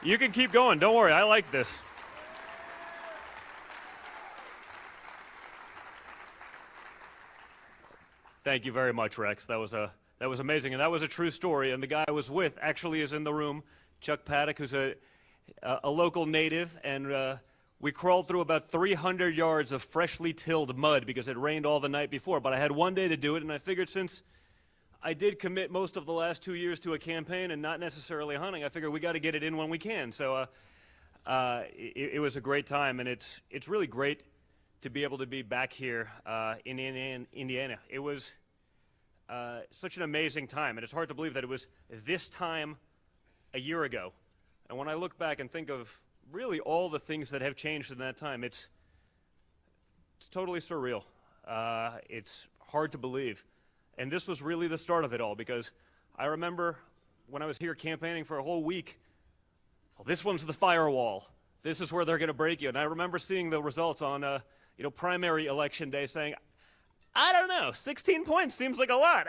You can keep going. Don't worry. I like this. Thank you very much, Rex. That was amazing, and that was a true story. And the guy I was with actually is in the room, Chuck Paddock, who's a local native, and we crawled through about 300 yards of freshly tilled mud because it rained all the night before. But I had one day to do it, and I figured since I did commit most of the last 2 years to a campaign and not necessarily hunting, I figured we got to get it in when we can. So it was a great time, and it's really great to be able to be back here in Indiana. It was such an amazing time, and it's hard to believe that it was this time a year ago. And when I look back and think of really all the things that have changed in that time, it's totally surreal. It's hard to believe. And this was really the start of it all, because I remember when I was here campaigning for a whole week, well, this one's the firewall. This is where they're going to break you. And I remember seeing the results on primary election day saying, I don't know, 16 points seems like a lot.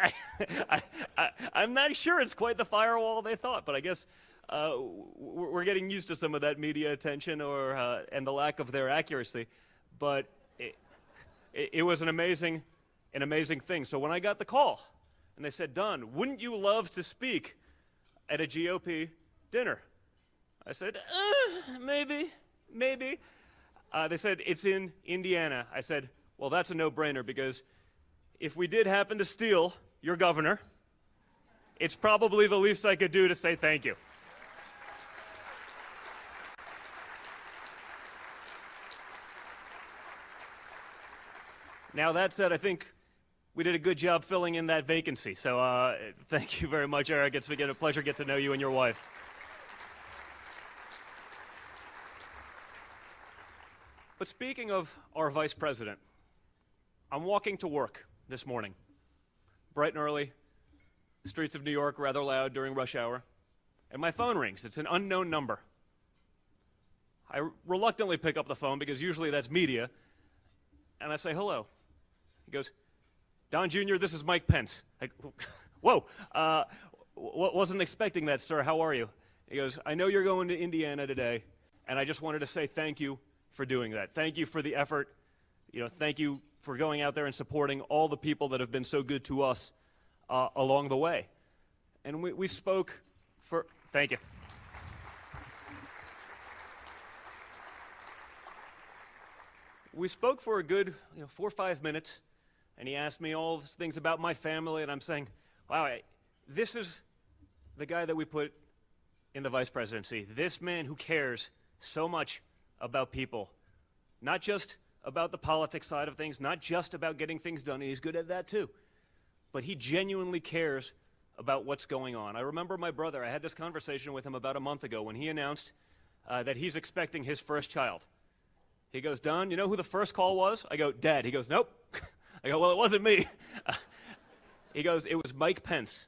I'm not sure it's quite the firewall they thought, but I guess we're getting used to some of that media attention and the lack of their accuracy. But it was an amazing thing. So when I got the call and they said, Don, wouldn't you love to speak at a GOP dinner? I said, maybe. They said, it's in Indiana. I said, well, that's a no-brainer, because if we did happen to steal your governor, it's probably the least I could do to say thank you. Now, that said, I think we did a good job filling in that vacancy. So thank you very much, Eric. It's been a pleasure to get to know you and your wife. But speaking of our vice president, I'm walking to work this morning, bright and early, streets of New York rather loud during rush hour, and my phone rings. It's an unknown number. I reluctantly pick up the phone because usually that's media, and I say, hello. He goes, Don Jr., this is Mike Pence. Whoa, wasn't expecting that, sir. How are you? He goes, I know you're going to Indiana today, and I just wanted to say thank you for doing that. Thank you for the effort. Thank you for going out there and supporting all the people that have been so good to us along the way. And we spoke for, thank you. We spoke for a good 4 or 5 minutes, and he asked me all these things about my family, and I'm saying, wow, this is the guy that we put in the vice presidency. This man who cares so much about people, not just about the politics side of things, not just about getting things done, and he's good at that too, but he genuinely cares about what's going on. I remember my brother, I had this conversation with him about a month ago when he announced that he's expecting his first child. He goes, Don, you know who the first call was? I go, Dad. He goes, nope. I go, well, it wasn't me. He goes, it was Mike Pence.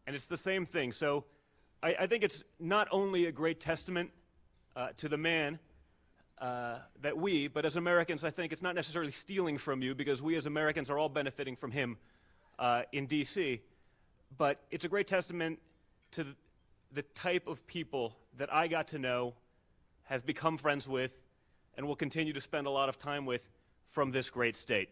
And it's the same thing. So I think it's not only a great testament to the man but as Americans, I think it's not necessarily stealing from you, because we as Americans are all benefiting from him in D.C., but it's a great testament to the type of people that I got to know, have become friends with, and will continue to spend a lot of time with from this great state.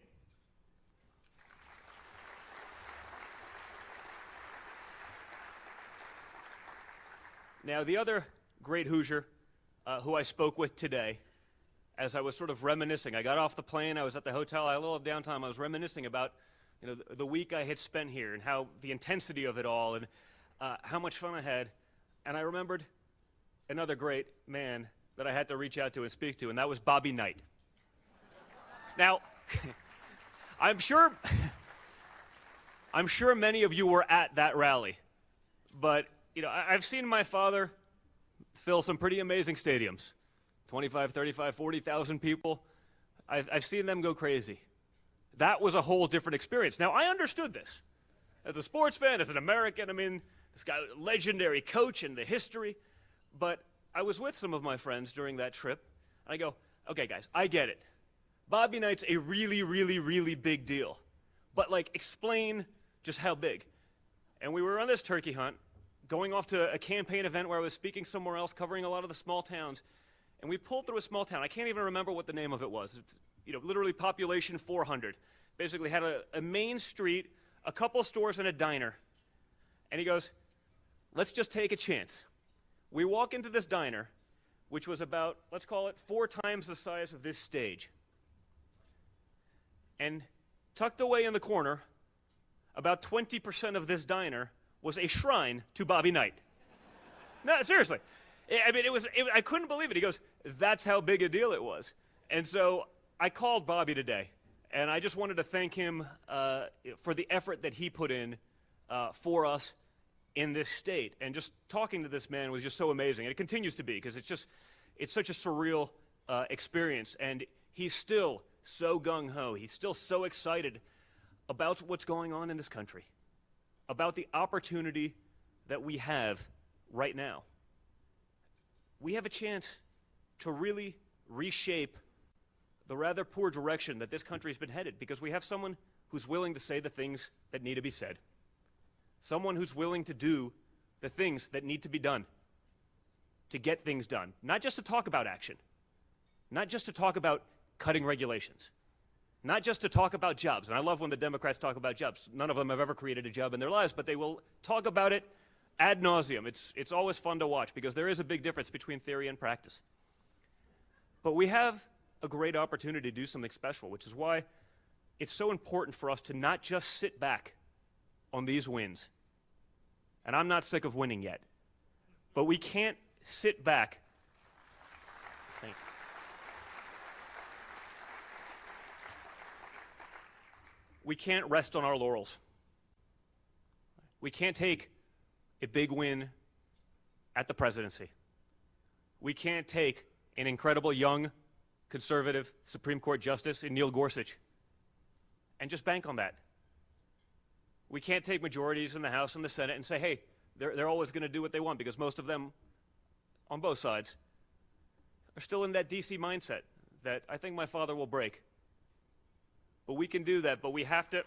Now, the other great Hoosier who I spoke with today, as I was sort of reminiscing, I got off the plane, I was at the hotel, I had a little downtime, I was reminiscing about the week I had spent here and how the intensity of it all and how much fun I had. And I remembered another great man that I had to reach out to and speak to, and that was Bobby Knight. Now, I'm sure many of you were at that rally, but I've seen my father fill some pretty amazing stadiums, 25, 35, 40,000 people. I've seen them go crazy. That was a whole different experience. Now, I understood this. As a sports fan, as an American, I mean, this guy, legendary coach and the history, but I was with some of my friends during that trip, and I go, okay, guys, I get it. Bobby Knight's a really, really, really big deal, but explain just how big. And we were on this turkey hunt going off to a campaign event where I was speaking somewhere else, covering a lot of the small towns. And we pulled through a small town. I can't even remember what the name of it was. It's, literally population 400. Basically had a main street, a couple stores, and a diner. And he goes, let's just take a chance. We walk into this diner, which was about, let's call it, 4 times the size of this stage. And tucked away in the corner, about 20% of this diner was a shrine to Bobby Knight. No, seriously. I mean, I couldn't believe it. He goes, that's how big a deal it was. And so I called Bobby today, and I just wanted to thank him for the effort that he put in for us in this state. And just talking to this man was just so amazing. And it continues to be, because it's such a surreal experience. And he's still so gung-ho. He's still so excited about what's going on in this country, about the opportunity that we have right now. We have a chance to really reshape the rather poor direction that this country has been headed, because we have someone who's willing to say the things that need to be said, someone who's willing to do the things that need to be done to get things done, not just to talk about action, not just to talk about cutting regulations, not just to talk about jobs. And I love when the Democrats talk about jobs. None of them have ever created a job in their lives, but they will talk about it ad nauseum. It's always fun to watch, because there is a big difference between theory and practice. But we have a great opportunity to do something special, which is why it's so important for us to not just sit back on these wins. And I'm not sick of winning yet, but we can't sit back. Thank you. We can't rest on our laurels. We can't take a big win at the presidency. We can't take an incredible young conservative Supreme Court justice in Neil Gorsuch and just bank on that. We can't take majorities in the House and the Senate and say, hey, they're always going to do what they want, because most of them, on both sides, are still in that DC mindset that I think my father will break. But we can do that, but we have to.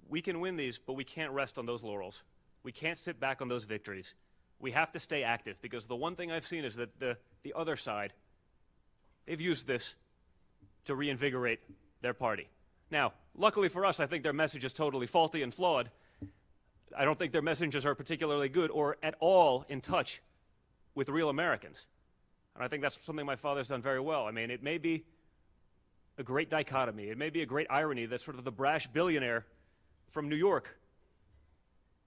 We can win these, but we can't rest on those laurels. We can't sit back on those victories. We have to stay active, because the one thing I've seen is that the other side, they've used this to reinvigorate their party. Now, luckily for us, I think their message is totally faulty and flawed. I don't think their messages are particularly good or at all in touch with real Americans. And I think that's something my father's done very well. I mean, it may be a great dichotomy. It may be a great irony that sort of the brash billionaire from New York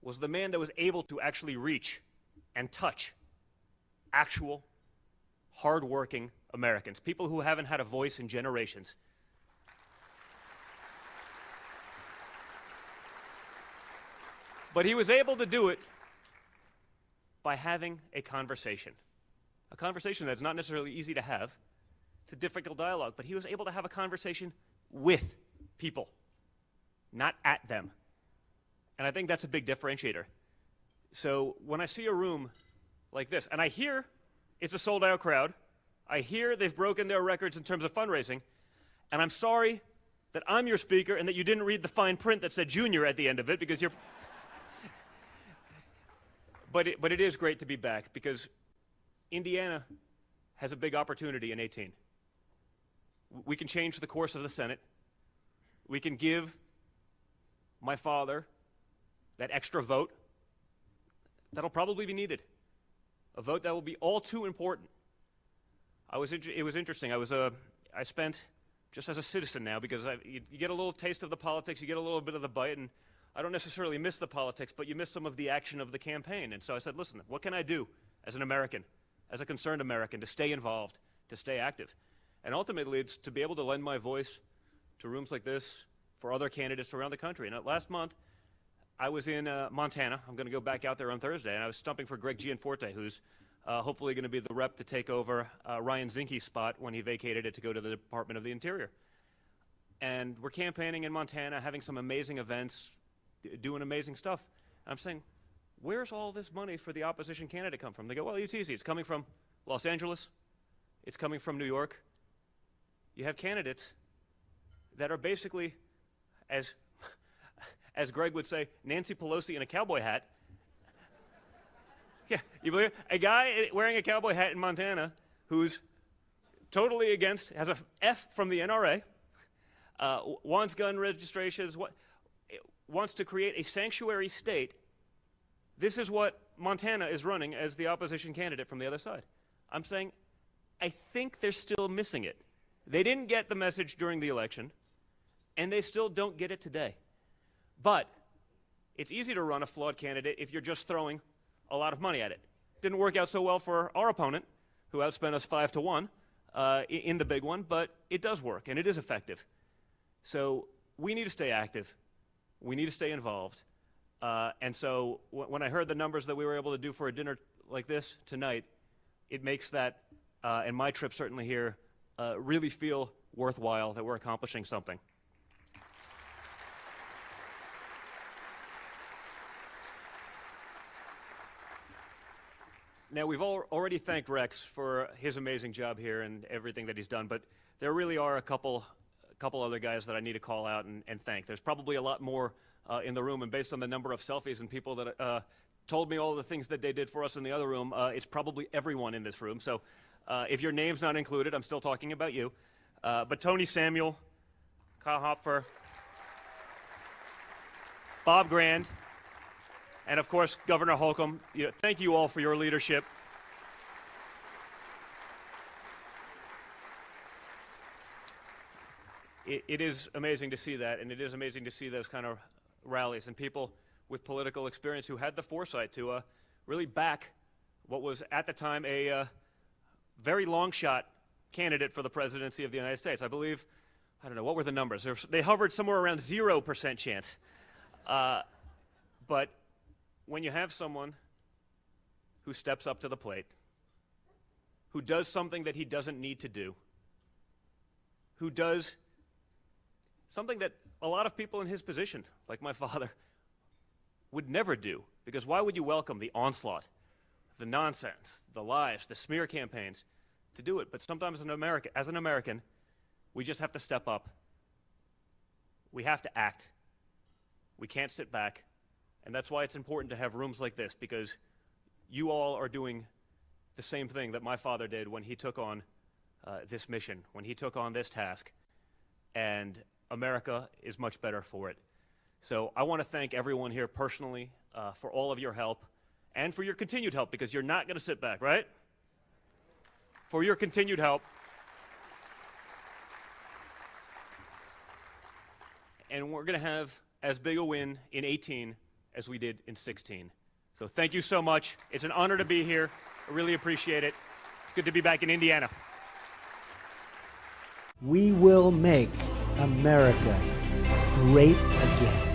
was the man that was able to actually reach and touch actual, hard-working Americans, people who haven't had a voice in generations. But he was able to do it by having a conversation that's not necessarily easy to have. It's a difficult dialogue, but he was able to have a conversation with people, not at them. And I think that's a big differentiator. So when I see a room like this, and I hear it's a sold-out crowd, I hear they've broken their records in terms of fundraising, and I'm sorry that I'm your speaker and that you didn't read the fine print that said junior at the end of it, because you're... But it is great to be back, because Indiana has a big opportunity in 18. We can change the course of the Senate. We can give my father that extra vote that'll probably be needed, a vote that will be all too important. It was interesting. I spent, just as a citizen now, because you get a little taste of the politics, you get a little bit of the bite, and I don't necessarily miss the politics, but you miss some of the action of the campaign. And so I said, listen, what can I do as an American, as a concerned American, to stay involved, to stay active? And ultimately, it's to be able to lend my voice to rooms like this for other candidates around the country. And last month, I was in Montana. I'm going to go back out there on Thursday, and I was stumping for Greg Gianforte, who's hopefully going to be the rep to take over Ryan Zinke's spot when he vacated it to go to the Department of the Interior. And we're campaigning in Montana, having some amazing events, doing amazing stuff. And I'm saying, where's all this money for the opposition candidate come from? They go, well, it's easy. It's coming from Los Angeles. It's coming from New York. You have candidates that are basically, as Greg would say, Nancy Pelosi in a cowboy hat. Yeah, you believe it? A guy wearing a cowboy hat in Montana who's totally against, has a F from the NRA, wants gun registrations, wants to create a sanctuary state. This is what Montana is running as the opposition candidate from the other side. I'm saying, I think they're still missing it. They didn't get the message during the election, and they still don't get it today. But it's easy to run a flawed candidate if you're just throwing a lot of money at it. Didn't work out so well for our opponent, who outspent us 5-1 in the big one, but it does work, and it is effective. So we need to stay active. We need to stay involved. And so when I heard the numbers that we were able to do for a dinner like this tonight, it makes that, and my trip certainly here, really feel worthwhile that we're accomplishing something. Now, we've already thanked Rex for his amazing job here and everything that he's done, but there really are a couple other guys that I need to call out and thank. There's probably a lot more in the room, and based on the number of selfies and people that told me all the things that they did for us in the other room, it's probably everyone in this room. So if your name's not included, I'm still talking about you. But Tony Samuel, Kyle Hopfer, Bob Grand, and of course, Governor Holcomb, thank you all for your leadership. It is amazing to see that, and it is amazing to see those kind of rallies and people with political experience who had the foresight to really back what was at the time a very long shot candidate for the presidency of the United States. I believe, I don't know, what were the numbers? They hovered somewhere around 0% chance. But when you have someone who steps up to the plate, who does something that he doesn't need to do, who does something that a lot of people in his position, like my father, would never do, because why would you welcome the onslaught, the nonsense, the lies, the smear campaigns to do it? But sometimes as an American, we just have to step up. We have to act. We can't sit back. And that's why it's important to have rooms like this, because you all are doing the same thing that my father did when he took on this mission, when he took on this task. And America is much better for it. So I want to thank everyone here personally for all of your help and for your continued help, because you're not going to sit back, right? For your continued help. And we're going to have as big a win in 18 as we did in 16. So thank you so much. It's an honor to be here. I really appreciate it. It's good to be back in Indiana. We will make America great again.